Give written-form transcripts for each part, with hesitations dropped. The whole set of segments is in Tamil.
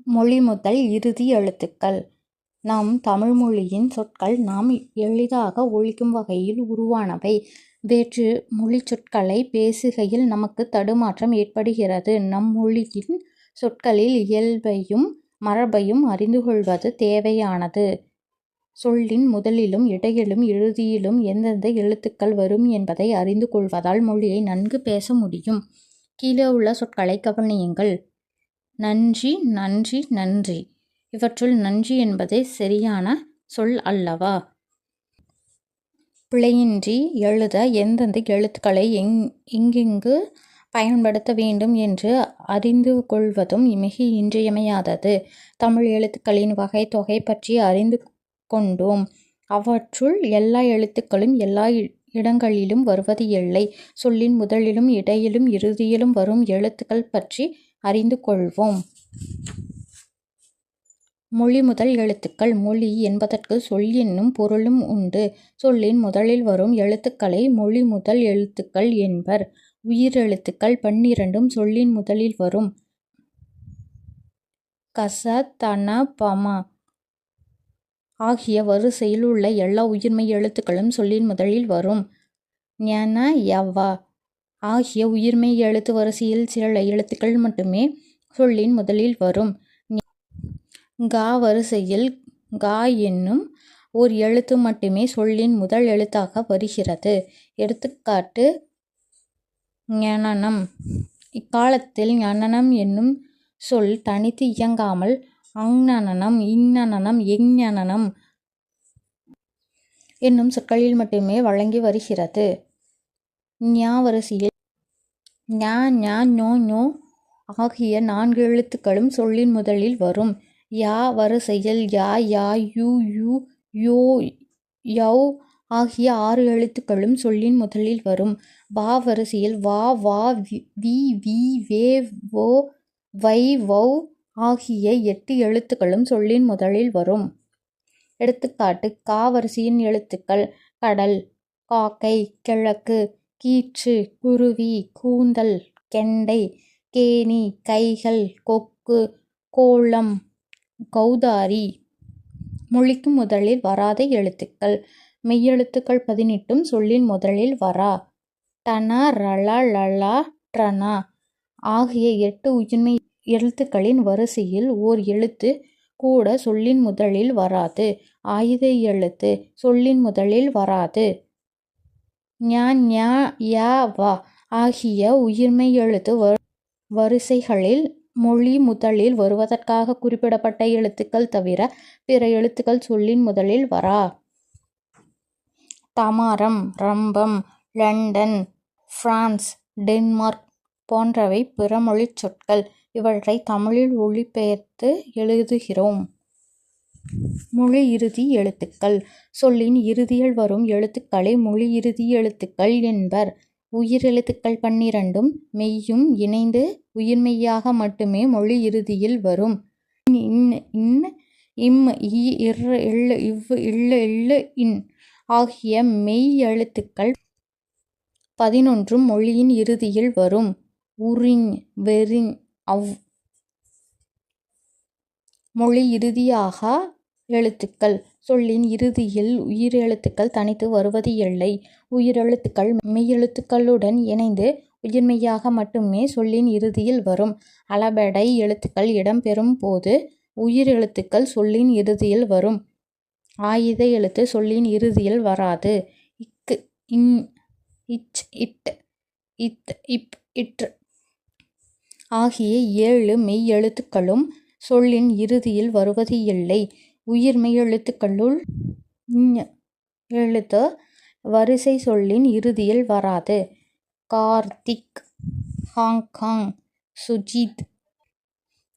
மொழி முதல் இறுதி எழுத்துக்கள். நம் தமிழ் மொழியின் சொற்கள் நாம் எளிதாக ஒலிக்கும் வகையில் உருவானவை. வேற்று மொழிச் சொற்களை பேசுகையில் நமக்கு தடுமாற்றம் ஏற்படுகிறது. நம் மொழியின் சொற்களில் இயல்பையும் மரபையும் அறிந்து கொள்வது தேவையானது. சொல்லின் முதலிலும் இடையிலும் இறுதியிலும் எந்தெந்த எழுத்துக்கள் வரும் என்பதை அறிந்து கொள்வதால் மொழியை நன்கு பேச முடியும். கீழே உள்ள சொற்களை கவனியுங்கள். நன்றி, நன்றி, நன்றி. இவற்றுள் நன்றி என்பது சரியான சொல் அல்லவா? பிழையின்றி எழுத எந்தெந்த எழுத்துக்களை எங்கெங்கு பயன்படுத்த வேண்டும் என்று அறிந்து கொள்வதும் மிக இன்றியமையாதது. தமிழ் எழுத்துக்களின் வகை தொகை பற்றி அறிந்து கொண்டோம். அவற்றுள் எல்லா எழுத்துக்களும் எல்லா இடங்களிலும் வருவது இல்லை. சொல்லின் முதலிலும் இடையிலும் இறுதியிலும் வரும் எழுத்துக்கள் பற்றி அறிந்து கொள்வோம். மொழி முதல் எழுத்துக்கள். மொழி என்பதற்கு சொல் என்னும் பொருளும் உண்டு. சொல்லின் முதலில் வரும் எழுத்துக்களை மொழி முதல் எழுத்துக்கள் என்பர். உயிரெழுத்துக்கள் 12 சொல்லின் முதலில் வரும். கச, தன, பம ஆகிய வரிசையில் உள்ள எல்லா உயிர்மெய் எழுத்துக்களும் சொல்லின் முதலில் வரும். ஞன, யவ ஆகிய உயிர்மெய் எழுத்து வரிசையில் சில எழுத்துக்கள் மட்டுமே சொல்லின் முதலில் வரும். க வரிசையில் க என்னும் ஓர் எழுத்து மட்டுமே சொல்லின் முதல் எழுத்தாக வருகிறது. எடுத்துக்காட்டு ஞனனம். இக்காலத்தில் ஞனனம் என்னும் சொல் தனித்து இயங்காமல் அங்ஞனனம், இங்ஞனனம், எங்ஞனனம் என்னும் சொற்களில் மட்டுமே வழங்கி வருகிறது. ஞ வரிசையில் ஞ, ஞ, ஞோ, ஞோ ஆகிய 4 எழுத்துக்களும் சொல்லின் முதலில் வரும். ய வரிசையில் ய, யா, யு, யூ, யோ, யௌ ஆகிய 6 எழுத்துக்களும் சொல்லின் முதலில் வரும். வ வரிசையில் வ, வா, வி, வே, வோ, வை, வௌ ஆகிய 8 எழுத்துக்களும் சொல்லின் முதலில் வரும். எடுத்துக்காட்டு க வரிசையின் எழுத்துக்கள் கடல், காக்கை, கிழக்கு, கீற்று, குருவி, கூந்தல், கெண்டை, கேணி, கைகள், கொக்கு, கோலம், கௌதாரி. மொழிக்கு முதலில் வராத எழுத்துக்கள். மெய்யெழுத்துக்கள் 18 சொல்லின் முதலில் வரா. டன, ரள, லள, ட்ரன ஆகிய 8 உயிர்மெய் எழுத்துக்களின் வரிசையில் ஓர் எழுத்து கூட சொல்லின் முதலில் வராது. ஆயுத எழுத்து சொல்லின் முதலில் வராது. ஞ, ஞ, ய, வ ஆகிய உயிர்மெய் எழுத்து வரிசைகளில் மொழி முதலில் வருவதற்காக குறிப்பிடப்பட்ட எழுத்துக்கள் தவிர பிற எழுத்துக்கள் சொல்லின் முதலில் வரா. டமாரம், ரம்பம், லண்டன், பிரான்ஸ், டென்மார்க் போன்றவை பிற மொழிச் சொற்கள். இவற்றை தமிழில் மொழிபெயர்த்து எழுதுகிறோம். மொழி இறுதி எழுத்துக்கள். சொல்லின் இறுதியில் வரும் எழுத்துக்களை மொழி இறுதி எழுத்துக்கள் என்பர். உயிரெழுத்துக்கள் 12 மெய்யும் இணைந்து உயிர்மெய்யாக மட்டுமே மொழி இறுதியில் வரும். இன், இம், இ, இர், இல், இவ், இல், இல், இன் ஆகிய மெய் எழுத்துக்கள் 11 மொழியின் இறுதியில் வரும். உரின், வெரின், அவ் மொழி இறுதியாக எழுத்துக்கள். சொல்லின் இறுதியில் உயிரெழுத்துக்கள் தனித்து வருவது இல்லை. உயிரெழுத்துக்கள் மெய்யெழுத்துக்களுடன் இணைந்து உயிர்மெய்யாக மட்டுமே சொல்லின் இறுதியில் வரும். அளபெடை எழுத்துக்கள் இடம்பெறும் போது உயிரெழுத்துக்கள் சொல்லின் இறுதியில் வரும். ஆயுத எழுத்து சொல்லின் இறுதியில் வராது. இக்கு, இன், இச், இட், இத், இப், இற்று ஆகிய 7 மெய் எழுத்துக்களும் சொல்லின் இறுதியில் வருவது இல்லை. உயிர்மெய் எழுத்துக்களுள் ஞ எழுத்து வரிசை சொல்லின் இறுதியில் வராது. கார்த்திக், ஹாங்காங், சுஜித்,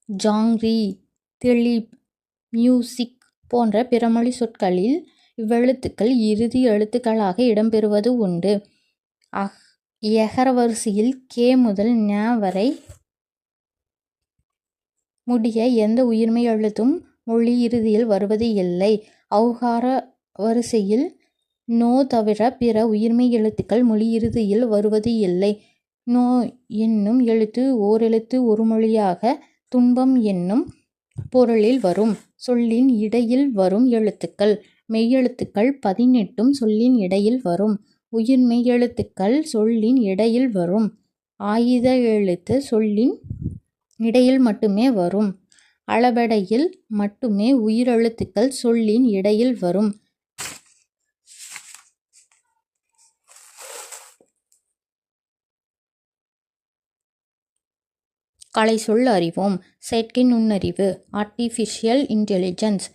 ஜாங்ரி, திலீப், மியூசிக் போன்ற பிறமொழி சொற்களில் இவ்வெழுத்துக்கள் இறுதி எழுத்துக்களாக இடம்பெறுவது உண்டு. எகர வரிசையில் கே முதல் ஞ வரை முடிய எந்த உயிர்மெய் எழுத்தும் மொழி இறுதியில் வருவது இல்லை. ஔகார வரிசையில் நோ தவிர பிற உயிர்மெய் எழுத்துக்கள் மொழி இறுதியில் வருவது இல்லை. நோ என்னும் எழுத்து ஓரெழுத்து ஒரு மொழியாக, துன்பம் என்னும் பொருளில் வரும். சொல்லின் இடையில் வரும் எழுத்துக்கள். மெய்யெழுத்துக்கள் 18ம் சொல்லின் இடையில் வரும். உயிர்மெய் எழுத்துக்கள் சொல்லின் இடையில் வரும். ஆயுத எழுத்து சொல்லின் இடையில் மட்டுமே வரும். அளபெடையில் மட்டுமே உயிரெழுத்துக்கள் சொல்லின் இடையில் வரும். கலை சொல் அறிவோம். செயற்கை நுண்ணறிவு ஆர்டிஃபிஷியல் இன்டெலிஜென்ஸ்.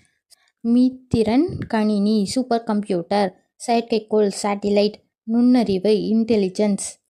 மீத்திறன் கணினி சூப்பர் கம்ப்யூட்டர். செயற்கைக்கோள் சேட்டிலைட். நுண்ணறிவு இன்டெலிஜென்ஸ்.